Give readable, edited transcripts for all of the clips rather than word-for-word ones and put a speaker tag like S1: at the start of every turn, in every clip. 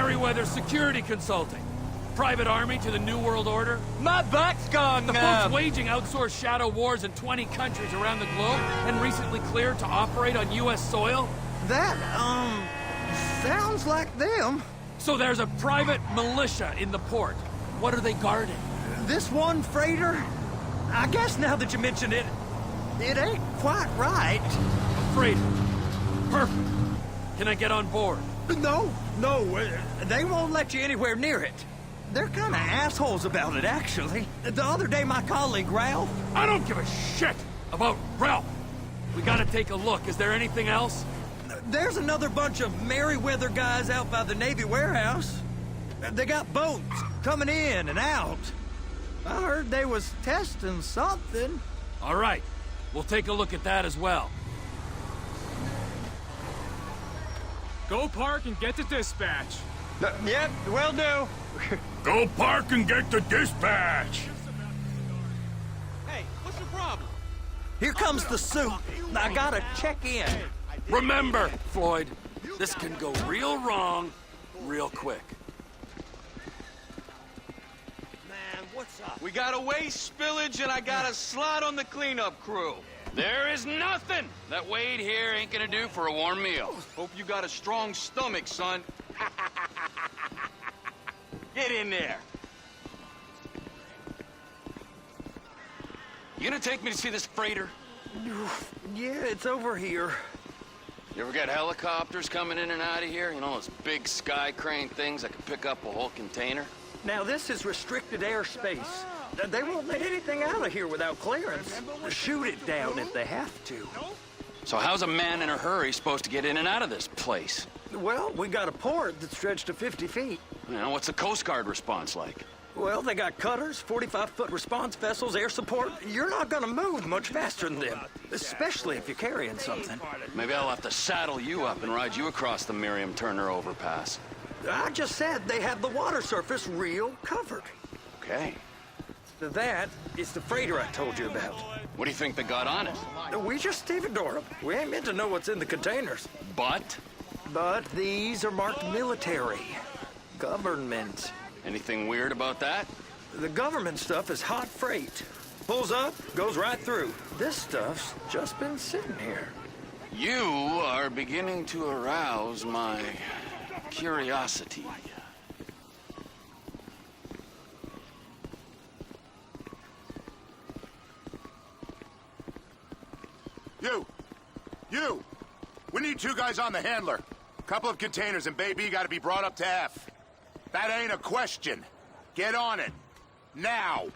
S1: Merryweather Security Consulting. Private army to the New World Order.
S2: My back's gone
S1: The
S2: now.
S1: folks waging outsourced shadow wars in 20 countries around the globe and recently cleared to operate on U.S. soil.
S3: That, sounds like them.
S1: So there's a private militia in the port. What are they guarding?
S3: This one freighter? I guess now that you mention it, it ain't quite right.
S1: A freighter. Perfect. Can I get on board?
S3: No, they won't let you anywhere near it. They're kind of assholes about it, actually. The other day, my colleague, Ralph...
S1: I don't give a shit about Ralph. We gotta take a look. Is there anything else?
S3: There's another bunch of Merryweather guys out by the Navy warehouse. They got boats coming in and out. I heard they was testing something.
S1: All right. We'll take a look at that as well.
S4: Go park and get to dispatch.
S2: Yep, will do.
S1: Go park and get the dispatch.
S4: Hey, what's the problem?
S3: Here comes the soup. I gotta check in.
S1: Remember, Floyd, this can go real wrong real quick.
S2: Man, what's up?
S5: We got a waste spillage and I got a slot on the cleanup crew.
S6: There is nothing that Wade here ain't gonna do for a warm meal.
S5: Hope you got a strong stomach, son. Get in there.
S6: You gonna take me to see this freighter?
S3: Yeah, it's over here.
S6: You ever got helicopters coming in and out of here? You know, those big sky crane things that can pick up a whole container?
S3: Now, this is restricted airspace. They won't let anything out of here without clearance. Shoot it down if they have to.
S6: So how's a man in a hurry supposed to get in and out of this place?
S3: Well, we got a port that's stretched to 50 feet.
S6: You know, what's the Coast Guard response like?
S3: Well, they got cutters, 45-foot response vessels, air support. You're not gonna move much faster than them, especially if you're carrying something.
S6: Maybe I'll have to saddle you up and ride you across the Miriam Turner overpass.
S3: I just said they have the water surface real covered.
S6: Okay.
S3: That is the freighter I told you about.
S6: What do you think they got on it?
S3: We just stevedore them. We ain't meant to know what's in the containers.
S6: But?
S3: But these are marked military. Government.
S6: Anything weird about that?
S3: The government stuff is hot freight. Pulls up, goes right through. This stuff's just been sitting here.
S6: You are beginning to arouse my curiosity.
S7: You! We need 2 guys on the handler. Couple of containers and Baby gotta be brought up to F. That ain't a question. Get on it. Now!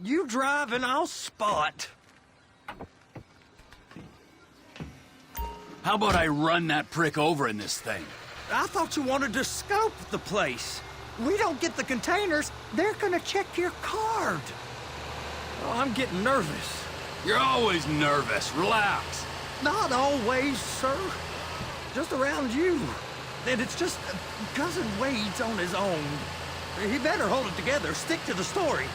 S3: You drive and I'll spot.
S1: How about I run that prick over in this thing?
S3: I thought you wanted to scope the place. We don't get the containers, they're gonna check your card. Oh, I'm getting nervous.
S1: You're always nervous. Relax.
S3: Not always, sir. Just around you. And it's just Cousin Wade's on his own. He better hold it together, stick to the story.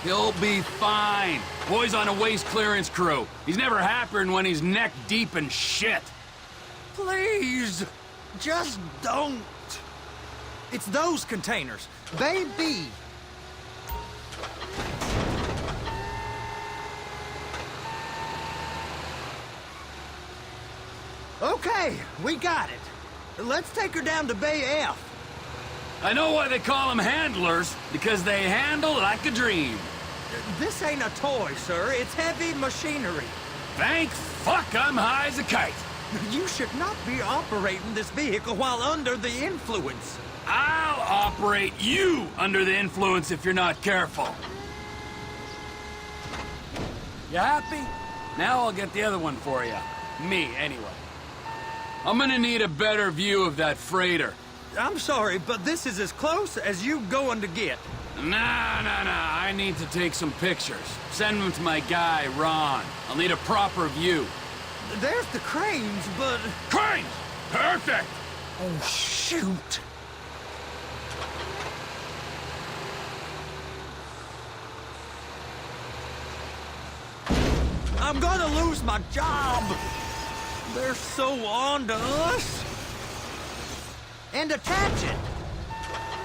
S1: He'll be fine. Boy's on a waste clearance crew. He's never happier than when he's neck deep in shit.
S3: Please, just don't. It's those containers. Baby. Okay, we got it. Let's take her down to Bay F.
S1: I know why they call them handlers, because they handle like a dream.
S3: This ain't a toy, sir. It's heavy machinery.
S1: Thank fuck I'm high as a kite.
S3: You should not be operating this vehicle while under the influence.
S1: I'll operate you under the influence if you're not careful. You happy? Now I'll get the other one for you. Me, anyway. I'm gonna need a better view of that freighter.
S3: I'm sorry, but this is as close as you going to get.
S1: Nah. I need to take some pictures. Send them to my guy, Ron. I'll need a proper view.
S3: There's the cranes, but...
S1: Cranes! Perfect!
S3: Oh, shoot. I'm gonna lose my job. They're so on to us. And attach it.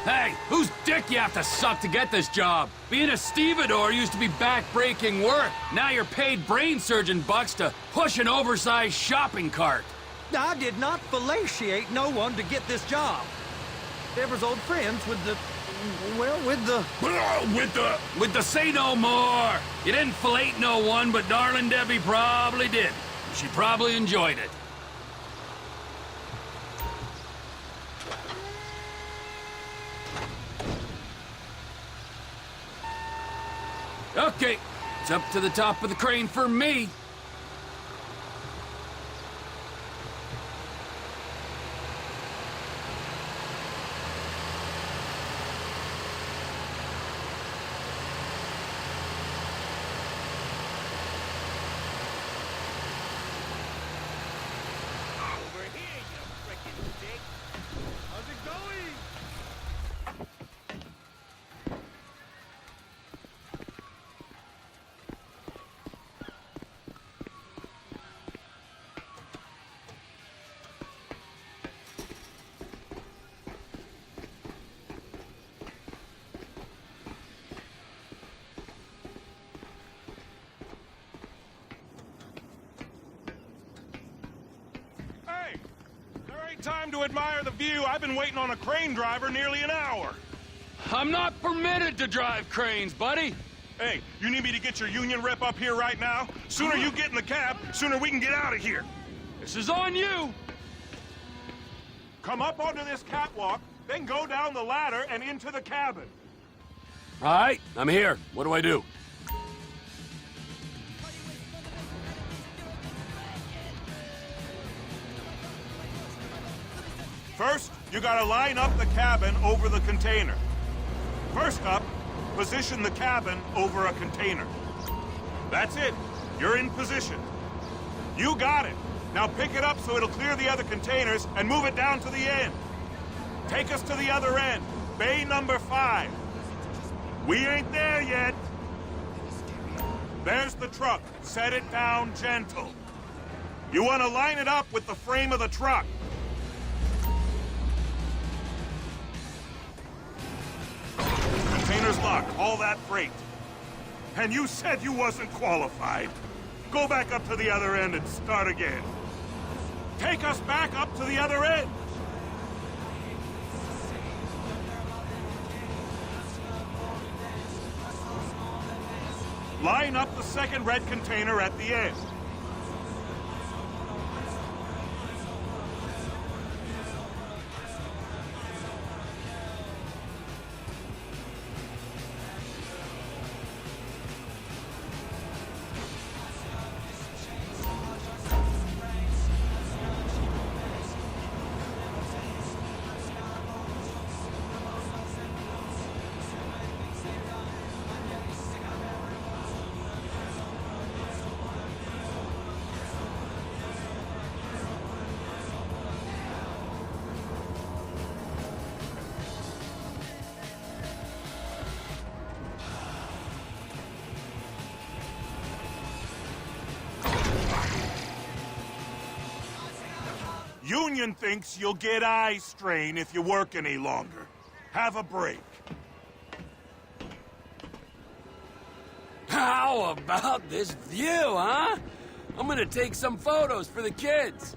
S1: Hey, whose dick you have to suck to get this job? Being a stevedore used to be back-breaking work. Now you're paid brain surgeon bucks to push an oversized shopping cart.
S3: I did not fellatiate no one to get this job. Deborah's old friends with the... well, with the...
S1: With the say no more. You didn't fillet no one, but darling Debbie probably did. She probably enjoyed it. Okay, it's up to the top of the crane for me.
S2: Over here, you frickin' dick. How's it going?
S5: Hey! There ain't time to admire the view. I've been waiting on a crane driver nearly an hour.
S1: I'm not permitted to drive cranes, buddy.
S5: Hey, you need me to get your union rep up here right now? Sooner you get in the cab, sooner we can get out of here.
S1: This is on you.
S5: Come up onto this catwalk, then go down the ladder and into the cabin.
S1: All right, I'm here. What do I do?
S5: First, you gotta line up the cabin over the container. First up, position the cabin over a container. That's it. You're in position. You got it. Now pick it up so it'll clear the other containers and move it down to the end. Take us to the other end. Bay number 5. We ain't there yet. There's the truck. Set it down gentle. You want to line it up with the frame of the truck. Container's locked. All that freight. And you said you wasn't qualified. Go back up to the other end and start again. Take us back up to the other end. Line up the second red container at the end. Union thinks you'll get eye strain if you work any longer. Have a break.
S1: How about this view, huh? I'm gonna take some photos for the kids.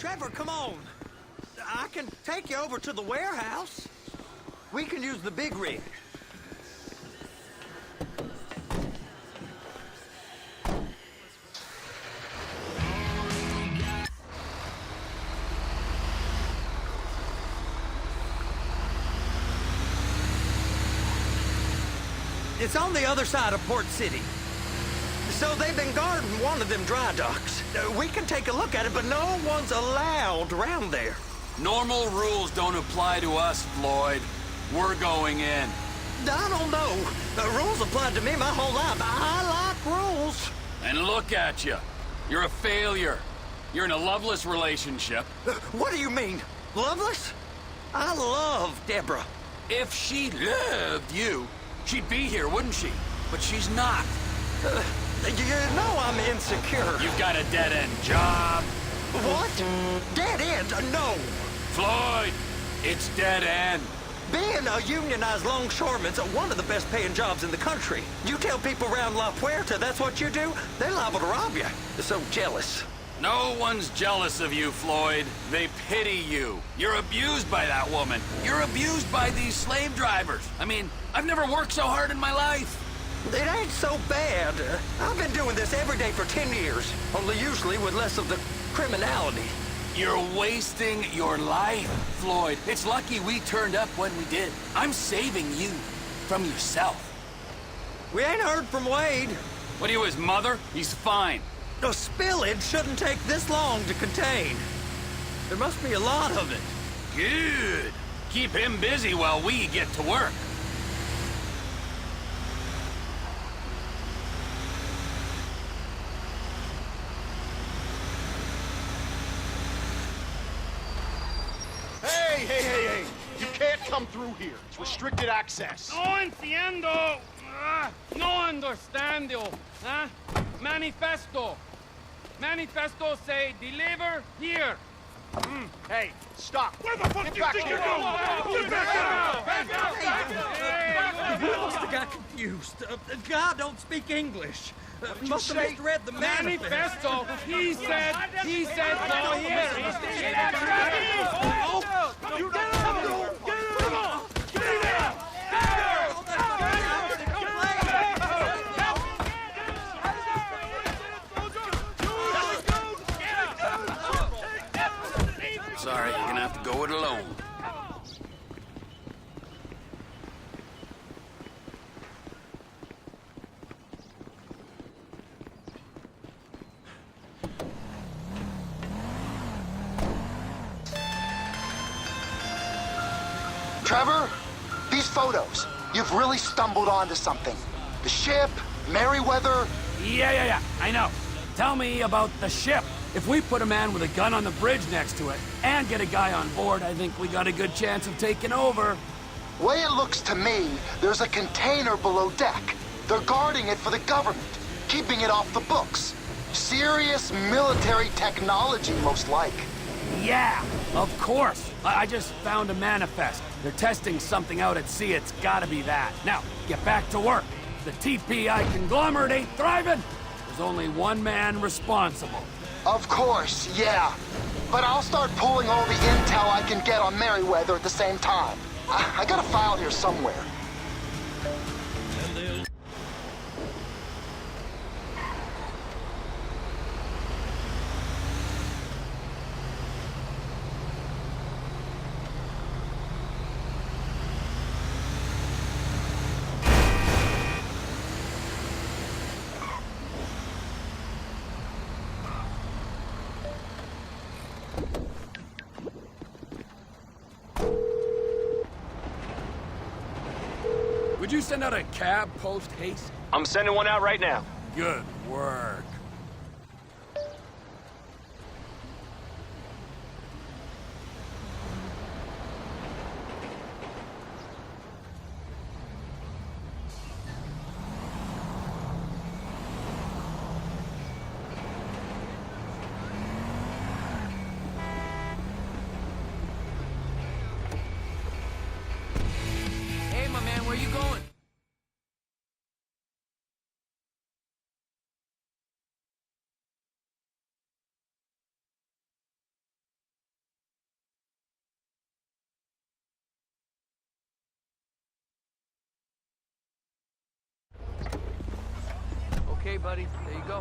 S3: Trevor, come on. I can take you over to the warehouse. We can use the big rig. It's on the other side of Port City. So they've been guarding one of them dry docks. We can take a look at it, but no one's allowed around there.
S1: Normal rules don't apply to us, Floyd. We're going in.
S3: I don't know. The rules applied to me my whole life. I like rules.
S1: And look at you. You're a failure. You're in a loveless relationship.
S3: What do you mean? Loveless? I love Deborah.
S1: If she loved you, she'd be here, wouldn't she? But she's not.
S3: You know I'm insecure.
S1: You've got a dead-end job.
S3: What? Dead end? No.
S1: Floyd, it's dead end.
S3: Being a unionized longshoreman's one of the best paying jobs in the country. You tell people around La Puerta that's what you do, they're liable to rob you. They're so jealous.
S1: No one's jealous of you, Floyd. They pity you. You're abused by that woman. You're abused by these slave drivers. I mean, I've never worked so hard in my life.
S3: It ain't so bad. I've been doing this every day for 10 years, only usually with less of the criminality.
S1: You're wasting your life, Floyd. It's lucky we turned up when we did. I'm saving you from yourself.
S3: We ain't heard from Wade.
S1: What are you, his mother? He's fine.
S3: The spillage shouldn't take this long to contain. There must be a lot of it.
S1: Good. Keep him busy while we get to work.
S2: Hey! You can't come through here. It's restricted access.
S4: No entiendo. No understando. Huh? Manifesto. Manifesto say deliver here.
S2: Hey, stop. Where the fuck do you think you're going?
S3: We must have got confused. God don't speak English. Must have misread the manifest.
S4: Manifesto. He said go here.
S1: Sorry, you're gonna have to go it alone.
S8: Trevor, these photos, you've really stumbled onto something. The ship, Merryweather.
S1: Yeah, I know. Tell me about the ship. If we put a man with a gun on the bridge next to it and get a guy on board, I think we got a good chance of taking over.
S8: Way it looks to me, there's a container below deck. They're guarding it for the government, keeping it off the books. Serious military technology, most like.
S1: Yeah, of course. I just found a manifest. They're testing something out at sea. It's gotta be that. Now, get back to work. The TPI conglomerate ain't thriving. There's only one man responsible.
S8: Of course, yeah. But I'll start pulling all the intel I can get on Merryweather at the same time. I got a file here somewhere.
S1: Would you send out a cab post-haste?
S9: I'm sending one out right now.
S1: Good work. Hey, my man, where you going?
S6: Okay, buddy, there you go.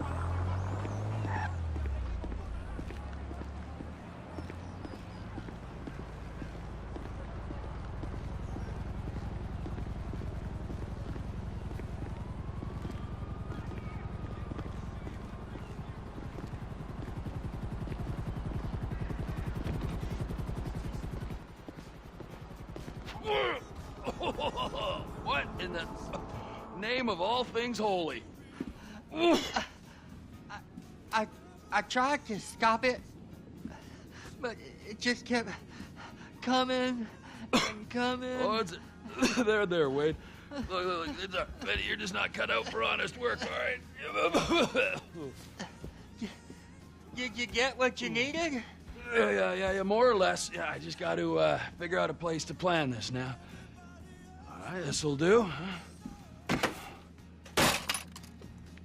S6: What in the name of all things holy?
S9: I tried to stop it, but it just kept coming and coming.
S6: Oh, it's there, Wade. Look, Betty, you're just not cut out for honest work, all right?
S9: Did you get what you needed?
S6: Yeah, more or less. Yeah, I just got to figure out a place to plan this now. All right, this'll do.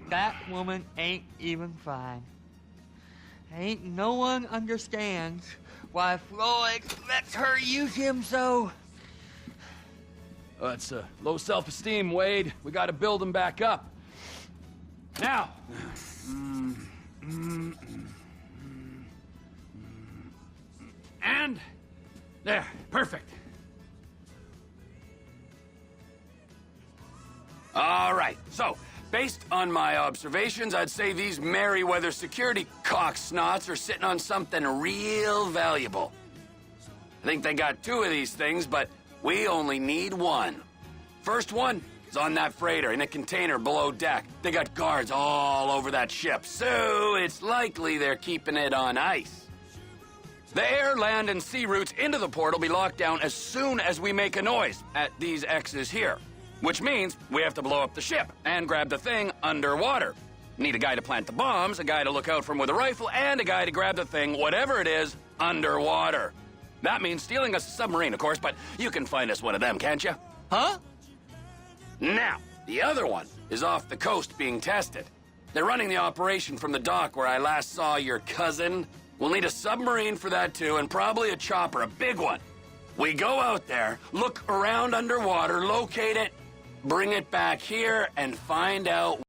S9: That woman ain't even fine. Ain't no one understands why Floyd lets her use him so.
S6: Oh, that's low self-esteem, Wade. We got to build him back up. Now. And there, perfect. All right, so based on my observations, I'd say these Merryweather security cocksnots are sitting on something real valuable. I think they got 2 of these things, but we only need 1. First one is on that freighter in a container below deck. They got guards all over that ship, so it's likely they're keeping it on ice. The air, land, and sea routes into the port will be locked down as soon as we make a noise at these X's here. Which means we have to blow up the ship and grab the thing underwater. Need a guy to plant the bombs, a guy to look out for him with a rifle, and a guy to grab the thing, whatever it is, underwater. That means stealing us a submarine, of course, but you can find us one of them, can't you?
S9: Huh?
S6: Now, the other one is off the coast being tested. They're running the operation from the dock where I last saw your cousin. We'll need a submarine for that too, and probably a chopper, a big one. We go out there, look around underwater, locate it, bring it back here, and find out